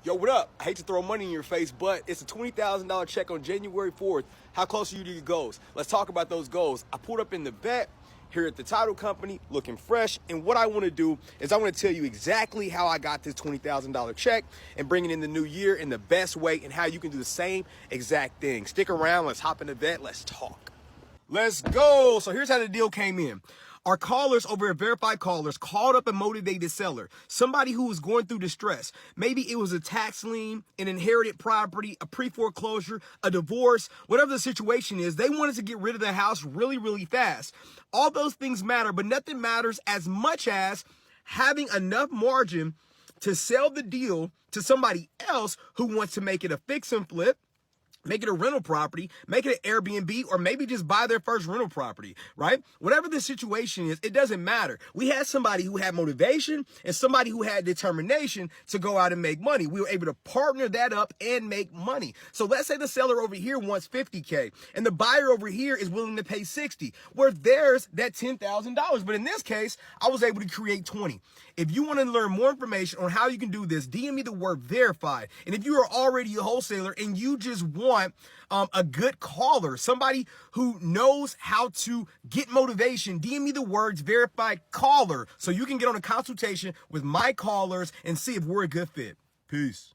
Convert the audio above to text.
Yo, what up? I hate to throw money in your face, but it's a $20,000 check on January 4th. How close are you to your goals? Let's talk about those goals. I pulled up in the vet here at the title company, looking fresh. And what I want to do is I want to tell you exactly how I got this $20,000 check and bring it in the new year in the best way and how you can do the same exact thing. Stick around. Let's hop in the vet. Let's talk. Let's go. So here's how the deal came in. Our callers over at Verified Callers called up a motivated seller, somebody who was going through distress. Maybe it was a tax lien, an inherited property, a pre-foreclosure, a divorce, whatever the situation is. They wanted to get rid of the house really, really fast. All those things matter, but nothing matters as much as having enough margin to sell the deal to somebody else who wants to make it a fix and flip, make it a rental property, make it an Airbnb, or maybe just buy their first rental property, right? Whatever the situation is, it doesn't matter. We had somebody who had motivation and somebody who had determination to go out and make money. We were able to partner that up and make money. So let's say the seller over here wants $50K and the buyer over here is willing to pay 60, where there's that $10,000. But in this case, I was able to create 20. If you want to learn more information on how you can do this, DM me the word verified. And if you are already a wholesaler and you just want a good caller, somebody who knows how to get motivation, DM me the words verified caller so you can get on a consultation with my callers and see if we're a good fit. Peace.